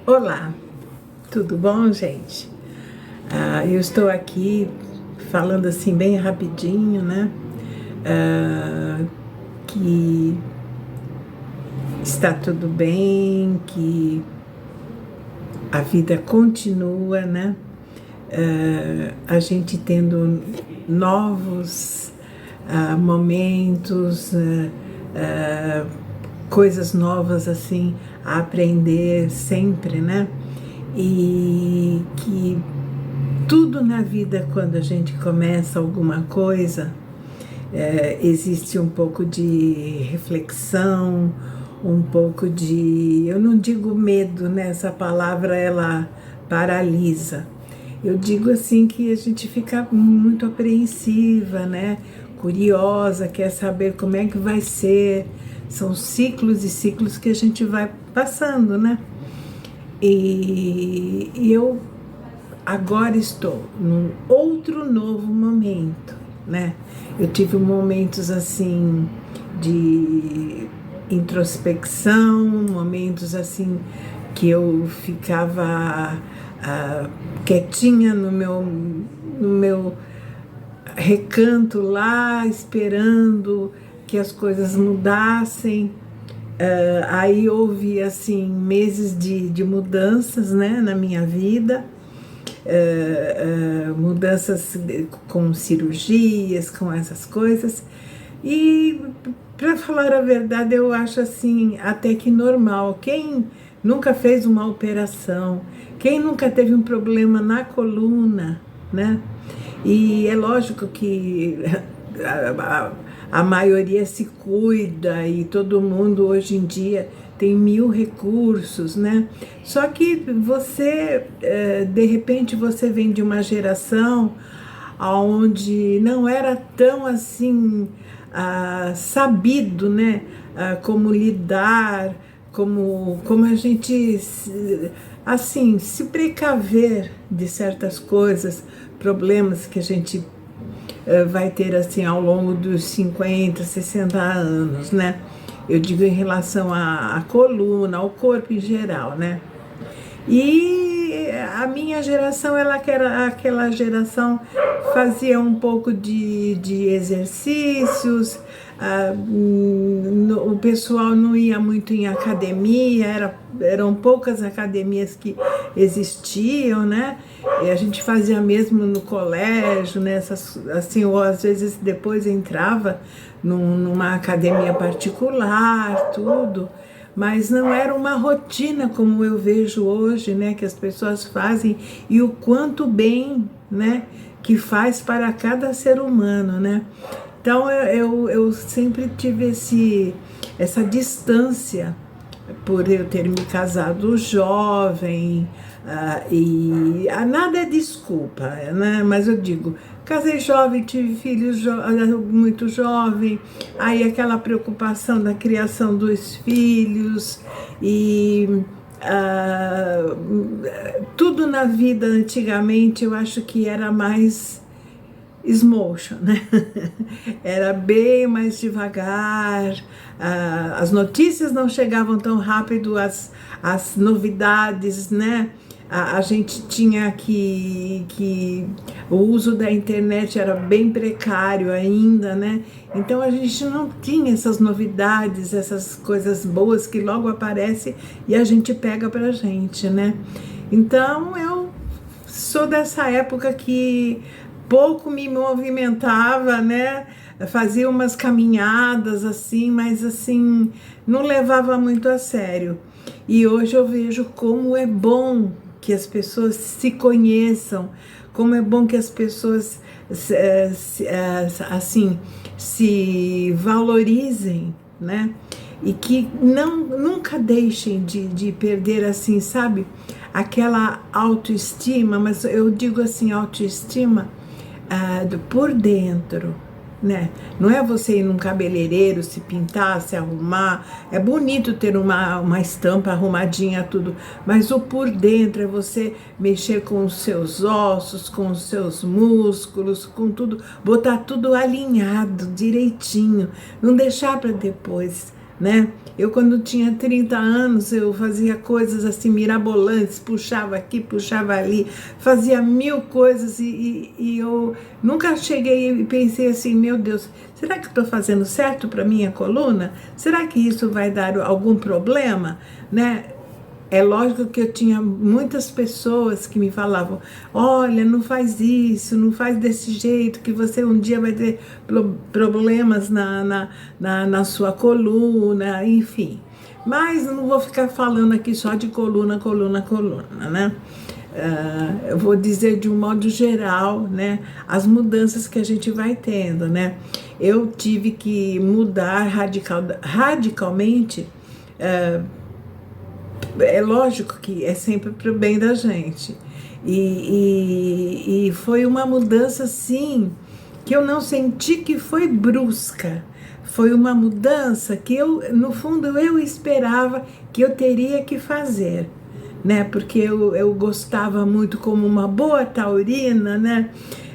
Olá, tudo bom, gente? Eu estou aqui falando assim bem rapidinho, né? Que está tudo bem, que a vida continua, né? A gente tendo novos momentos, coisas novas assim a aprender sempre, né? E que tudo na vida, quando a gente começa alguma coisa, existe um pouco de reflexão, um pouco de, eu não digo medo, né? Essa palavra ela paralisa. Eu digo assim que a gente fica muito apreensiva, né? Curiosa, quer saber como é que vai ser. São ciclos e ciclos que a gente vai passando, né? E eu agora estou num outro novo momento, né? Eu tive momentos assim de introspecção, momentos assim que eu ficava quietinha no meu recanto lá, esperando que as coisas mudassem. Aí houve assim meses de mudanças, né, na minha vida, mudanças com cirurgias, com essas coisas, e para falar a verdade eu acho assim até que normal. Quem nunca fez uma operação, quem nunca teve um problema na coluna, né? E é lógico que a maioria se cuida e todo mundo hoje em dia tem 1000 recursos, né? Só que você, de repente, você vem de uma geração onde não era tão assim sabido, né? Como lidar, como a gente assim se precaver de certas coisas, problemas que a gente vai ter assim ao longo dos 50, 60 anos, né? Eu digo em relação à coluna, ao corpo em geral, né? E a minha geração, ela que era aquela geração, fazia um pouco de exercícios, o pessoal não ia muito em academia, eram poucas academias que existiam, né? E a gente fazia mesmo no colégio, né? Assim, ou às vezes depois entrava numa academia particular, tudo. Mas não era uma rotina como eu vejo hoje, né, que as pessoas fazem, e o quanto bem, né, que faz para cada ser humano, né. Então eu sempre tive essa distância por eu ter me casado jovem, e nada é desculpa, né? Mas eu digo, casei jovem, tive filhos muito jovem, aí aquela preocupação da criação dos filhos e tudo na vida antigamente eu acho que era mais motion, né? Era bem mais devagar, as notícias não chegavam tão rápido, as novidades, né? A gente tinha que o uso da internet era bem precário ainda, né? Então a gente não tinha essas novidades, essas coisas boas que logo aparecem e a gente pega pra gente, né? Então eu sou dessa época que pouco me movimentava, né? Fazia umas caminhadas assim, mas assim, não levava muito a sério. E hoje eu vejo como é bom que as pessoas se conheçam, como é bom que as pessoas assim se valorizem, né? E que nunca deixem de perder, assim, sabe, aquela autoestima. Mas eu digo assim, autoestima por dentro, né? Não é você ir num cabeleireiro, se pintar, se arrumar. É bonito ter uma estampa arrumadinha, tudo, mas o por dentro é você mexer com os seus ossos, com os seus músculos, com tudo, botar tudo alinhado direitinho, não deixar para depois. né? Eu, quando tinha 30 anos, eu fazia coisas assim mirabolantes, puxava aqui, puxava ali, fazia mil coisas e eu nunca cheguei e pensei assim, meu Deus, será que estou fazendo certo para minha coluna? Será que isso vai dar algum problema, né? É lógico que eu tinha muitas pessoas que me falavam, olha, não faz isso, não faz desse jeito, que você um dia vai ter problemas na sua coluna, enfim. Mas não vou ficar falando aqui só de coluna, né? Eu vou dizer de um modo geral, né, as mudanças que a gente vai tendo, né? Eu tive que mudar radicalmente. É lógico que é sempre para o bem da gente. E foi uma mudança, sim, que eu não senti que foi brusca. Foi uma mudança que eu, no fundo, eu esperava que eu teria que fazer, né? Porque eu gostava muito, como uma boa taurina, né?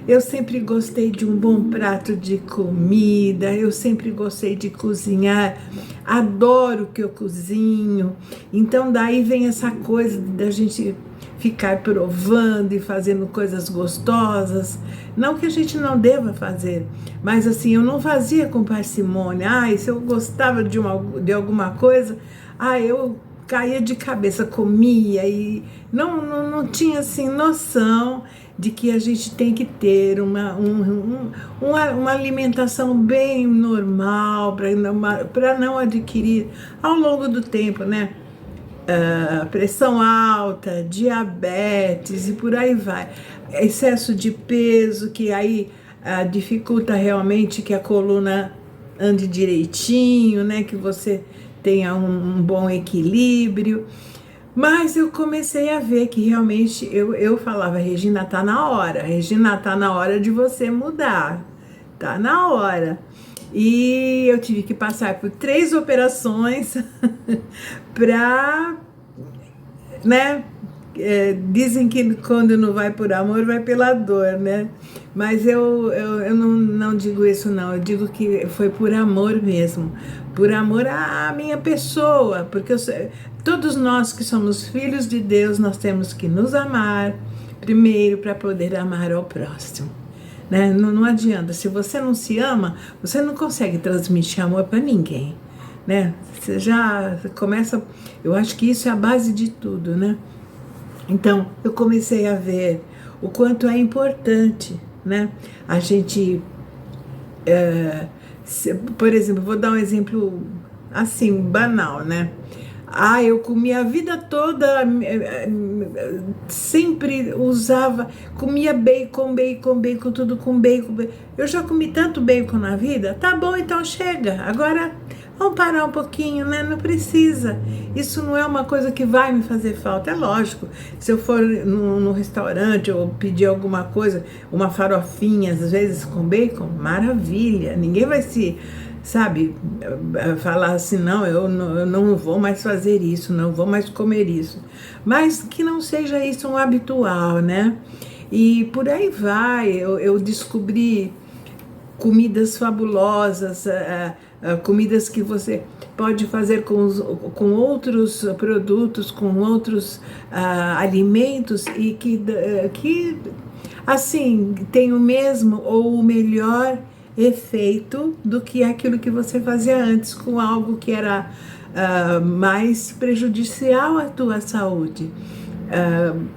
Eu sempre gostei de um bom prato de comida, eu sempre gostei de cozinhar, adoro o que eu cozinho. Então daí vem essa coisa da gente ficar provando e fazendo coisas gostosas. Não que a gente não deva fazer, mas assim, eu não fazia com parcimônia. Se eu gostava de alguma coisa, eu caía de cabeça, comia e não tinha assim noção de que a gente tem que ter uma alimentação bem normal para não adquirir ao longo do tempo, né? Pressão alta, diabetes e por aí vai. Excesso de peso, que aí dificulta realmente que a coluna ande direitinho, né? Que você tenha um bom equilíbrio. Mas eu comecei a ver que realmente eu falava, Regina, tá na hora. Regina, tá na hora de você mudar. Tá na hora. E eu tive que passar por 3 operações pra, né? Dizem que quando não vai por amor, vai pela dor, né? Mas eu não digo isso, não. Eu digo que foi por amor mesmo. Por amor à minha pessoa. Porque todos nós que somos filhos de Deus, nós temos que nos amar primeiro para poder amar ao próximo. Né? Não adianta. Se você não se ama, você não consegue transmitir amor para ninguém. Né? Você já começa... Eu acho que isso é a base de tudo, né? Então, eu comecei a ver o quanto é importante, né? A gente, por exemplo, vou dar um exemplo assim, banal, né? Eu comia a vida toda, sempre usava, comia bacon, tudo com bacon. Eu já comi tanto bacon na vida, tá bom, então chega. Agora, vamos parar um pouquinho, né? Não precisa. Isso não é uma coisa que vai me fazer falta. É lógico, se eu for no restaurante ou pedir alguma coisa, uma farofinha, às vezes com bacon, maravilha. Ninguém vai se... sabe, falar assim, não, eu não vou mais fazer isso, não vou mais comer isso. Mas que não seja isso um habitual, né? E por aí vai, eu descobri comidas fabulosas, comidas que você pode fazer com outros produtos, com outros alimentos e que assim, tem o mesmo ou o melhor efeito do que aquilo que você fazia antes com algo que era mais prejudicial à tua saúde.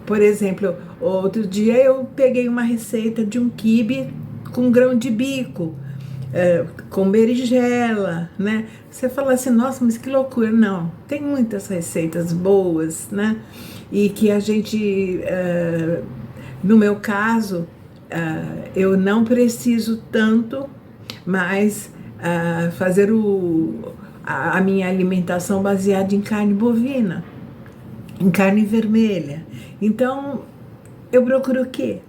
Por exemplo, outro dia eu peguei uma receita de um quibe com grão de bico, com berinjela, né? Você fala assim, nossa, mas que loucura. Não, tem muitas receitas boas, né? E que a gente, no meu caso, eu não preciso tanto, mas fazer a minha alimentação baseada em carne bovina, em carne vermelha. Então, eu procuro o quê?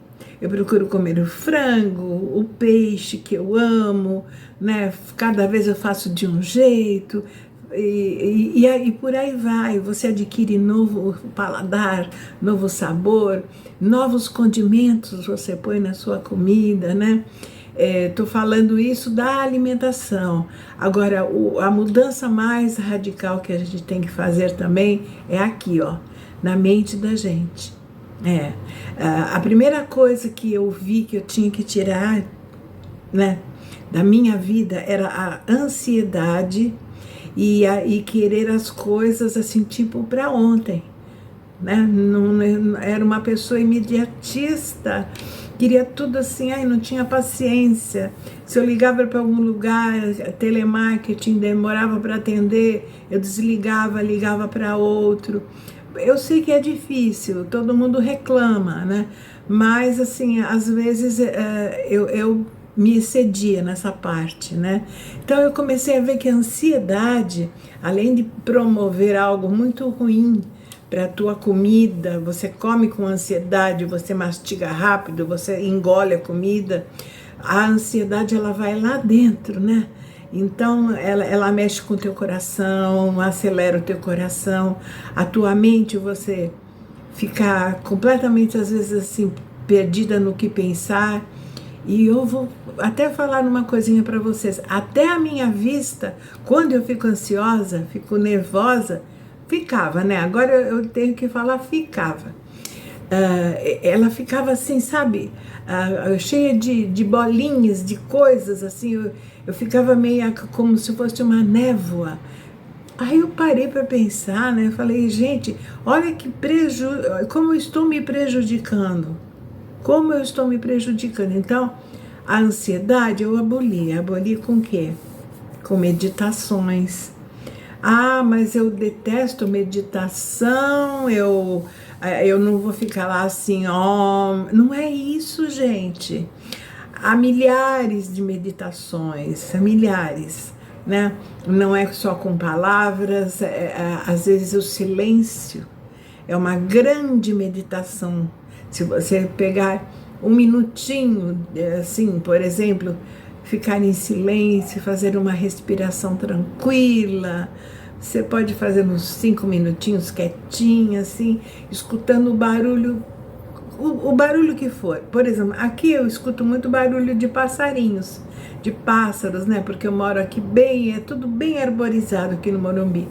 Eu procuro comer o frango, o peixe que eu amo, né? Cada vez eu faço de um jeito, e por aí vai. Você adquire novo paladar, novo sabor, novos condimentos você põe na sua comida, né? Estou falando isso da alimentação. Agora, a mudança mais radical que a gente tem que fazer também é aqui, ó, na mente da gente. A primeira coisa que eu vi que eu tinha que tirar, né, da minha vida era a ansiedade e querer as coisas assim, tipo, para ontem, né? Não, era uma pessoa imediatista, queria tudo assim, ai, não tinha paciência. Se eu ligava para algum lugar, telemarketing, demorava para atender, eu desligava, ligava para outro. Eu sei que é difícil, todo mundo reclama, né? Mas, assim, às vezes eu me excedia nessa parte, né? Então eu comecei a ver que a ansiedade, além de promover algo muito ruim para a tua comida, você come com ansiedade, você mastiga rápido, você engole a comida, a ansiedade ela vai lá dentro, né? Então ela mexe com o teu coração, acelera o teu coração, a tua mente, você fica completamente, às vezes assim, perdida no que pensar. E eu vou até falar uma coisinha para vocês, até a minha vista, quando eu fico ansiosa, fico nervosa, ficava, né? Agora eu tenho que falar ficava. Ela ficava assim, sabe, cheia de bolinhas, de coisas, assim, eu ficava meio como se fosse uma névoa. Aí eu parei para pensar, né, eu falei, gente, olha que como eu estou me prejudicando, como eu estou me prejudicando. Então, a ansiedade eu aboli com o quê? Com meditações. Ah, mas eu detesto meditação, eu não vou ficar lá assim, ó. Não é isso, gente. Há milhares de meditações, há milhares, né? Não é só com palavras, às vezes o silêncio é uma grande meditação. Se você pegar um minutinho, assim, por exemplo, ficar em silêncio, fazer uma respiração tranquila. Você pode fazer uns 5 minutinhos quietinho, assim, escutando o barulho, o barulho que for. Por exemplo, aqui eu escuto muito barulho de passarinhos, de pássaros, né? Porque eu moro aqui bem, é tudo bem arborizado aqui no Morumbi.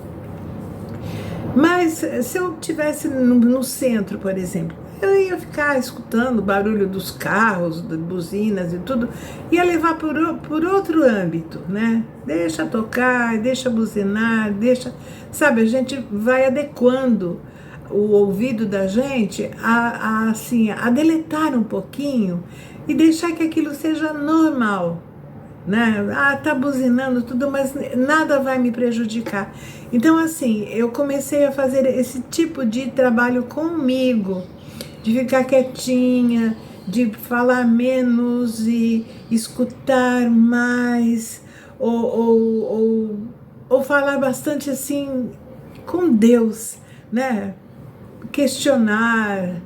Mas se eu estivesse no centro, por exemplo, eu ia ficar escutando o barulho dos carros, das buzinas e tudo, ia levar por outro âmbito, né? Deixa tocar, deixa buzinar, sabe, a gente vai adequando o ouvido da gente assim, a deletar um pouquinho e deixar que aquilo seja normal, né? Tá buzinando tudo, mas nada vai me prejudicar. Então, assim, eu comecei a fazer esse tipo de trabalho comigo, de ficar quietinha, de falar menos e escutar mais, ou falar bastante assim com Deus, né? Questionar,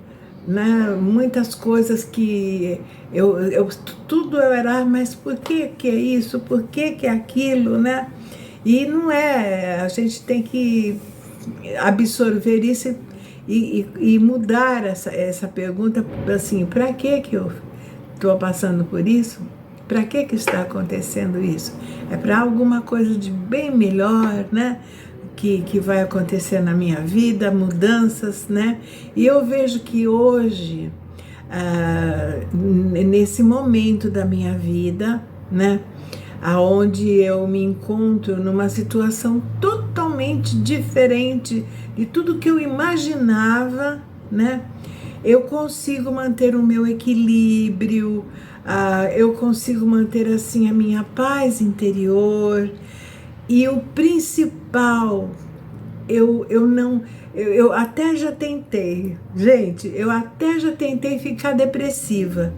né? Muitas coisas que tudo eu era, mas por que é isso? Por que é aquilo, né? E não é, a gente tem que absorver isso e mudar essa pergunta, assim, para que eu estou passando por isso? Para que está acontecendo isso? É para alguma coisa de bem melhor, né? Que vai acontecer na minha vida, mudanças, né? E eu vejo que hoje, nesse momento da minha vida, né? Aonde eu me encontro numa situação totalmente diferente de tudo que eu imaginava, né? Eu consigo manter o meu equilíbrio, eu consigo manter assim a minha paz interior. E o principal, eu até já tentei, gente, eu até já tentei ficar depressiva.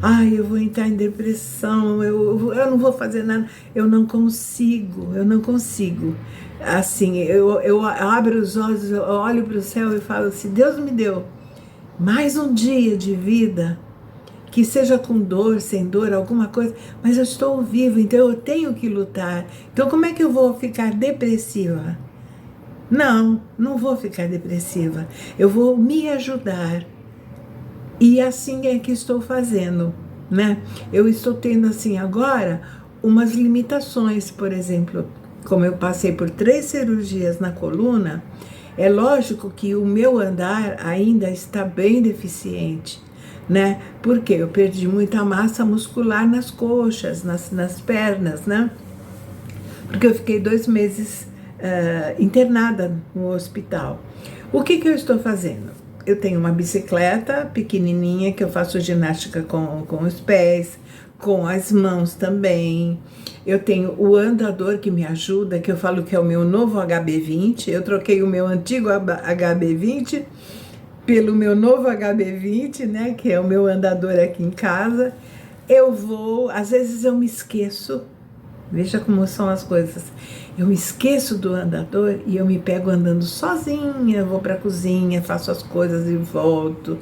Ai, eu vou entrar em depressão, eu não vou fazer nada. Eu não consigo. Assim, eu abro os olhos, eu olho para o céu e falo assim, Deus me deu mais um dia de vida, que seja com dor, sem dor, alguma coisa, mas eu estou viva, então eu tenho que lutar. Então como é que eu vou ficar depressiva? Não vou ficar depressiva. Eu vou me ajudar. E assim é que estou fazendo. né? Eu estou tendo, assim, agora, umas limitações, por exemplo, como eu passei por 3 cirurgias na coluna, é lógico que o meu andar ainda está bem deficiente, né? Porque eu perdi muita massa muscular nas coxas, nas pernas, né? Porque eu fiquei 2 meses internada no hospital. O que eu estou fazendo? Eu tenho uma bicicleta pequenininha que eu faço ginástica com os pés, com as mãos também. Eu tenho o andador que me ajuda, que eu falo que é o meu novo HB20. Eu troquei o meu antigo HB20 pelo meu novo HB20, né, que é o meu andador aqui em casa. Eu vou, às vezes eu me esqueço. Veja como são as coisas. Eu me esqueço do andador e eu me pego andando sozinha, vou para a cozinha, faço as coisas e volto.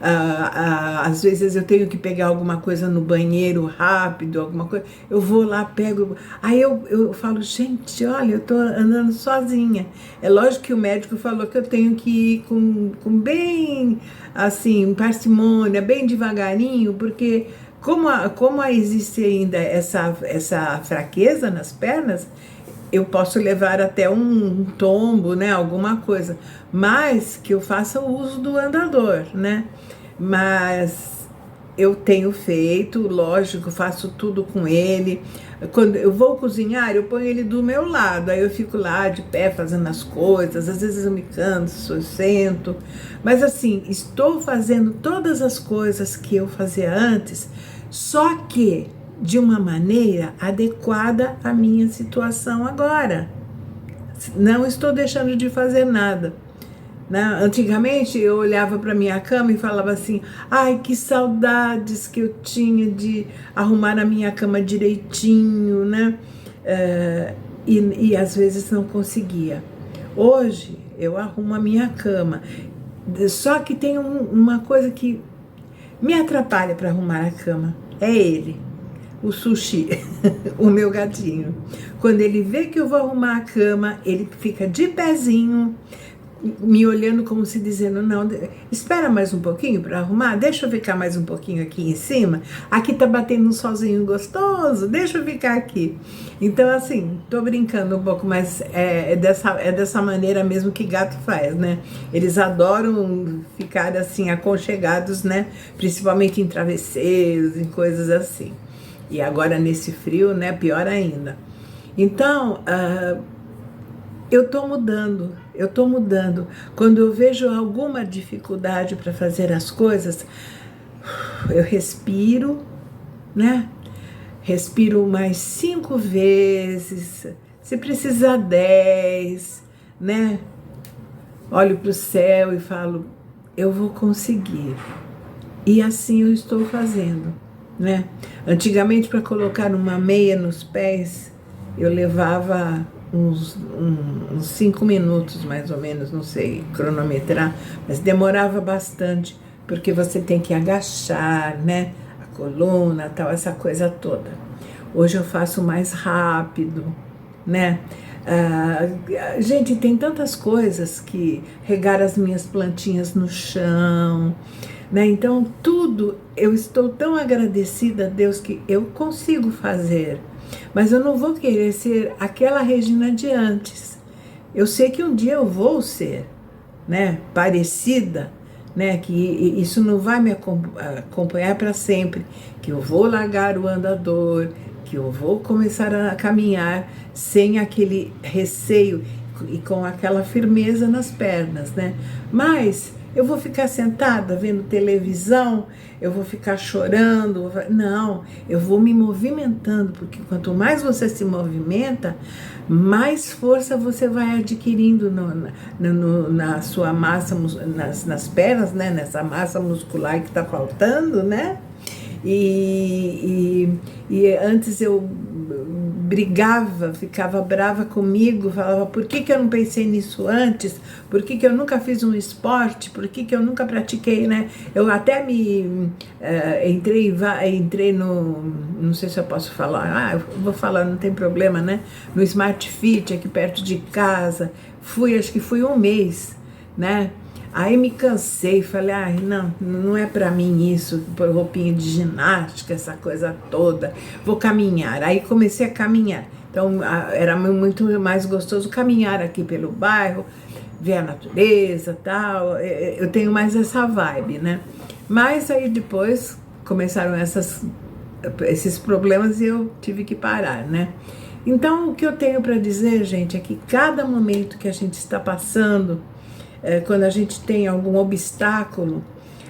Às vezes eu tenho que pegar alguma coisa no banheiro rápido, alguma coisa. Eu vou lá, pego. Aí eu falo, gente, olha, eu estou andando sozinha. É lógico que o médico falou que eu tenho que ir com bem, assim, parcimônia, bem devagarinho, porque como existe ainda essa fraqueza nas pernas, eu posso levar até um tombo, né, alguma coisa, mas que eu faça o uso do andador, né, mas eu tenho feito, lógico, faço tudo com ele. Quando eu vou cozinhar, eu ponho ele do meu lado, aí eu fico lá de pé fazendo as coisas, às vezes eu me canso, eu sento, mas assim, estou fazendo todas as coisas que eu fazia antes, só que de uma maneira adequada à minha situação agora. Não estou deixando de fazer nada, né? Antigamente eu olhava para minha cama e falava assim, ai, que saudades que eu tinha de arrumar a minha cama direitinho, né? E às vezes não conseguia. Hoje eu arrumo a minha cama, só que tem uma coisa que me atrapalha para arrumar a cama, é ele, o Sushi, o meu gatinho. Quando ele vê que eu vou arrumar a cama, ele fica de pezinho, me olhando como se dizendo, não, espera mais um pouquinho para arrumar, deixa eu ficar mais um pouquinho aqui em cima, aqui tá batendo um solzinho gostoso, deixa eu ficar aqui. Então, assim, tô brincando um pouco, mas é dessa maneira mesmo que gato faz, né? Eles adoram ficar assim, aconchegados, né? Principalmente em travesseiros, em coisas assim. E agora nesse frio, né? Pior ainda. Então, eu tô mudando. Quando eu vejo alguma dificuldade para fazer as coisas, eu respiro, né? Respiro mais 5 vezes, se precisar 10, né? Olho para o céu e falo, eu vou conseguir. E assim eu estou fazendo, né? Antigamente, para colocar uma meia nos pés, eu levava uns 5 minutos mais ou menos, não sei cronometrar, mas demorava bastante, porque você tem que agachar, né, a coluna, tal, essa coisa toda. Hoje eu faço mais rápido, né? Gente, tem tantas coisas, que regar as minhas plantinhas no chão, né? Então tudo, eu estou tão agradecida a Deus que eu consigo fazer. Mas eu não vou querer ser aquela Regina de antes. Eu sei que um dia eu vou ser, né, parecida, né, que isso não vai me acompanhar para sempre, que eu vou largar o andador, que eu vou começar a caminhar sem aquele receio e com aquela firmeza nas pernas, né? Mas eu vou ficar sentada vendo televisão, eu vou ficar chorando, não, eu vou me movimentando, porque quanto mais você se movimenta, mais força você vai adquirindo na sua massa, nas pernas, né, nessa massa muscular que está faltando, né? E antes eu brigava, ficava brava comigo, falava, por que eu não pensei nisso antes? Por que eu nunca fiz um esporte? Por que eu nunca pratiquei, né? Eu até entrei no, não sei se eu posso falar, eu vou falar, não tem problema, né? No Smart Fit, aqui perto de casa, acho que fui 1 mês, né? Aí me cansei, falei, ai, não, não é pra mim isso, pôr roupinha de ginástica, essa coisa toda, vou caminhar. Aí comecei a caminhar. Então era muito mais gostoso caminhar aqui pelo bairro, ver a natureza, tal. Eu tenho mais essa vibe, né? Mas aí depois começaram esses problemas e eu tive que parar, né? Então o que eu tenho para dizer, gente, é que cada momento que a gente está passando, quando a gente tem algum obstáculo,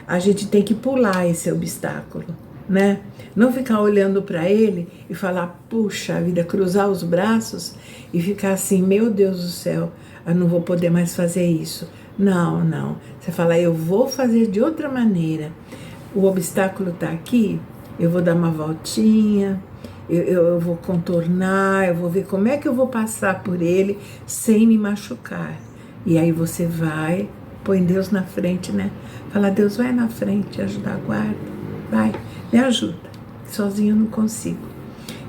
a gente tem que pular esse obstáculo, né? Não ficar olhando para ele e falar, puxa vida, cruzar os braços e ficar assim, meu Deus do céu, eu não vou poder mais fazer isso. Não, não. Você fala, eu vou fazer de outra maneira. O obstáculo está aqui, eu vou dar uma voltinha, eu vou contornar, eu vou ver como é que eu vou passar por ele sem me machucar. E aí você vai, põe Deus na frente, né? Fala, Deus, vai na frente, ajudar a guarda, vai, me ajuda. Sozinho eu não consigo.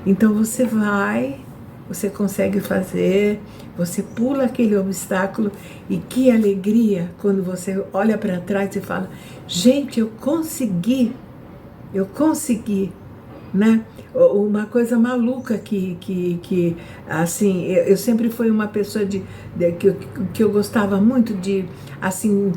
Então você vai, você consegue fazer, você pula aquele obstáculo e que alegria quando você olha para trás e fala, gente, eu consegui, né? Uma coisa maluca que assim, eu sempre fui uma pessoa que eu gostava muito de, assim,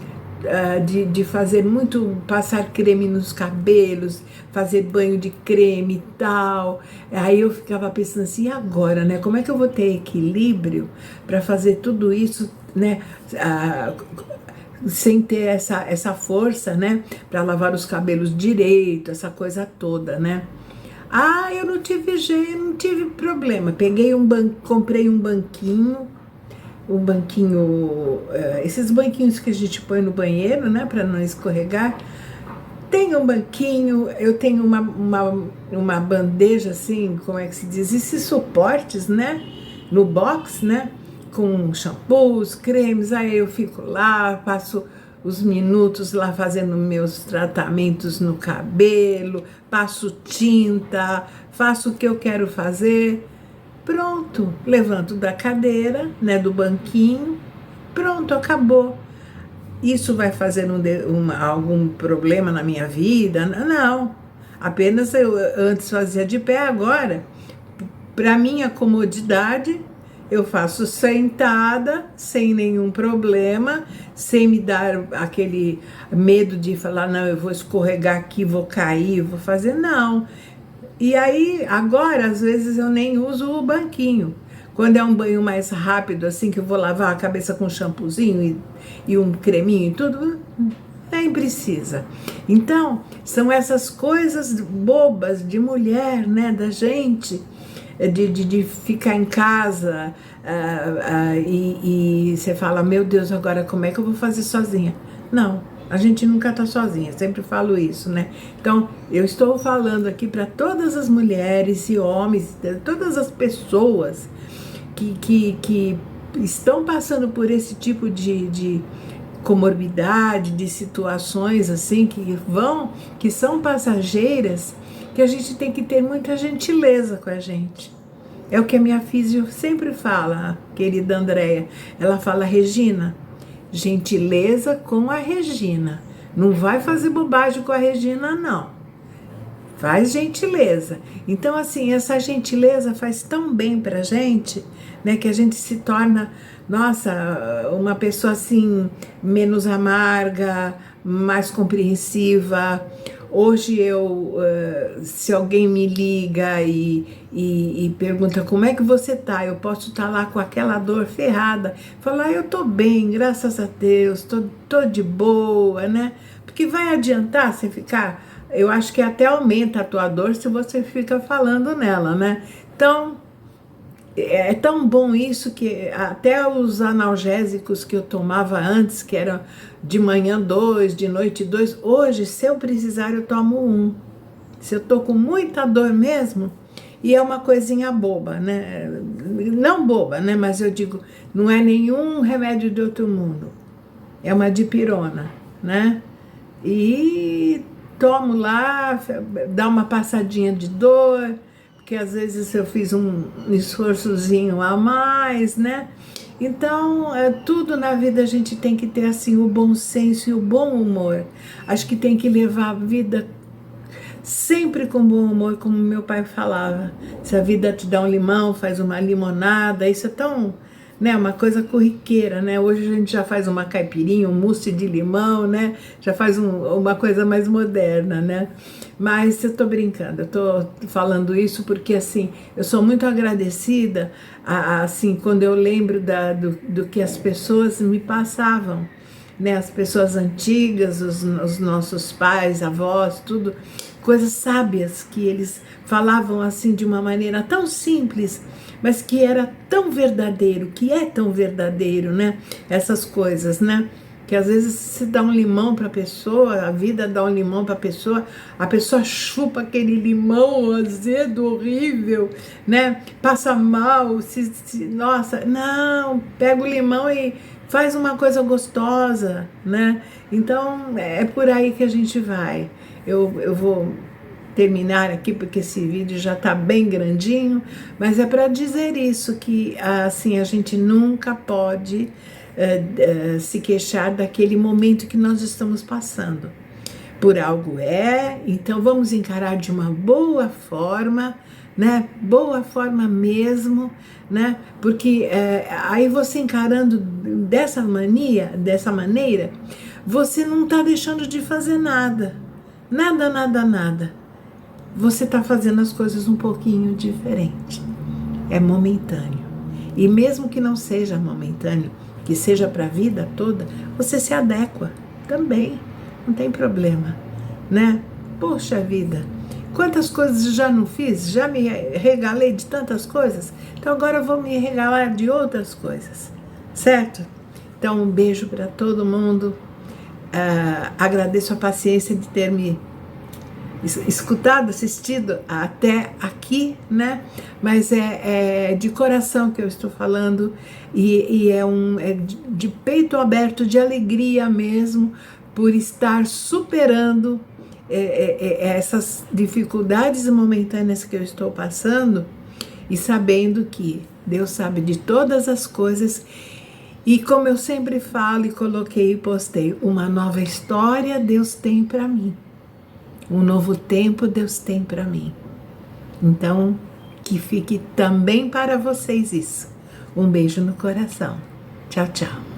de fazer muito, passar creme nos cabelos, fazer banho de creme e tal. Aí eu ficava pensando assim, e agora, né? Como é que eu vou ter equilíbrio para fazer tudo isso, né? Sem ter essa força, né? Para lavar os cabelos direito, essa coisa toda, né? Ah, eu não tive jeito, não tive problema. Comprei um banquinho, esses banquinhos que a gente põe no banheiro, né, para não escorregar. Tem um banquinho, eu tenho uma bandeja assim, como é que se diz? Esses suportes, né, no box, né, com shampoos, cremes. Aí eu fico lá, passo os minutos lá fazendo meus tratamentos no cabelo, passo tinta, faço o que eu quero fazer. Pronto, levanto da cadeira, né, do banquinho, pronto, acabou. Isso vai fazer algum problema na minha vida? Não, apenas eu antes fazia de pé, agora, para minha comodidade, eu faço sentada, sem nenhum problema, sem me dar aquele medo de falar, não, eu vou escorregar aqui, vou cair, vou fazer, não. E aí, agora, às vezes eu nem uso o banquinho. Quando é um banho mais rápido, assim, que eu vou lavar a cabeça com um shampoozinho e um creminho e tudo, nem precisa. Então, são essas coisas bobas de mulher, né, da gente, de ficar em casa e você fala, meu Deus, agora como é que eu vou fazer sozinha? Não, a gente nunca está sozinha, sempre falo isso, né? Então, eu estou falando aqui para todas as mulheres e homens, todas as pessoas que estão passando por esse tipo de comorbidade, de situações assim, que são passageiras, que a gente tem que ter muita gentileza com a gente. É o que a minha físio sempre fala, a querida Andréia. Ela fala, Regina, gentileza com a Regina. Não vai fazer bobagem com a Regina, não. Faz gentileza. Então, assim, essa gentileza faz tão bem pra gente, né, que a gente se torna, nossa, uma pessoa assim, menos amarga, mais compreensiva. Hoje se alguém me liga e pergunta como é que você tá, eu posso estar lá com aquela dor ferrada, falar, eu tô bem, graças a Deus, tô de boa, né? Porque vai adiantar você ficar, eu acho que até aumenta a tua dor se você fica falando nela, né? Então, é tão bom isso que até os analgésicos que eu tomava antes, que eram de manhã 2, de noite 2, hoje, se eu precisar, eu tomo 1. Se eu tô com muita dor mesmo, e é uma coisinha boba, né? Não boba, né? Mas eu digo, não é nenhum remédio de outro mundo. É uma dipirona, né? E tomo lá, dá uma passadinha de dor, porque às vezes eu fiz um esforçozinho a mais, né? Então, tudo na vida a gente tem que ter assim o bom senso e o bom humor. Acho que tem que levar a vida sempre com bom humor, como meu pai falava. Se a vida te dá um limão, faz uma limonada. Isso é tão, né, uma coisa corriqueira, né? Hoje a gente já faz uma caipirinha, um mousse de limão, né? Já faz uma coisa mais moderna, né? Mas eu tô brincando, eu tô falando isso porque, assim, eu sou muito agradecida, assim, quando eu lembro do que as pessoas me passavam, né? As pessoas antigas, os nossos pais, avós, tudo, coisas sábias que eles falavam assim de uma maneira tão simples, mas que era tão verdadeiro, que é tão verdadeiro, né? Essas coisas, né? Que às vezes se dá um limão para a pessoa, a vida dá um limão para a pessoa chupa aquele limão azedo, horrível, né? Passa mal, nossa, não, pega o limão e faz uma coisa gostosa, né? Então é por aí que a gente vai. Eu vou terminar aqui porque esse vídeo já está bem grandinho, mas é para dizer isso, que assim a gente nunca pode se queixar daquele momento que nós estamos passando. Por algo então vamos encarar de uma boa forma, né? Boa forma mesmo, né? Porque aí você encarando dessa maneira, você não está deixando de fazer nada. Nada, nada, nada. Você está fazendo as coisas um pouquinho diferente. É momentâneo. E mesmo que não seja momentâneo, que seja para a vida toda, você se adequa também. Não tem problema, né? Poxa vida, quantas coisas eu já não fiz? Já me regalei de tantas coisas? Então agora eu vou me regalar de outras coisas, certo? Então um beijo para todo mundo. Agradeço a paciência de ter me escutado, assistido até aqui, né? Mas é de coração que eu estou falando e é de peito aberto, de alegria mesmo, por estar superando essas dificuldades momentâneas que eu estou passando e sabendo que Deus sabe de todas as coisas. E como eu sempre falo e coloquei e postei, uma nova história Deus tem para mim. Um novo tempo Deus tem para mim. Então, que fique também para vocês isso. Um beijo no coração. Tchau, tchau.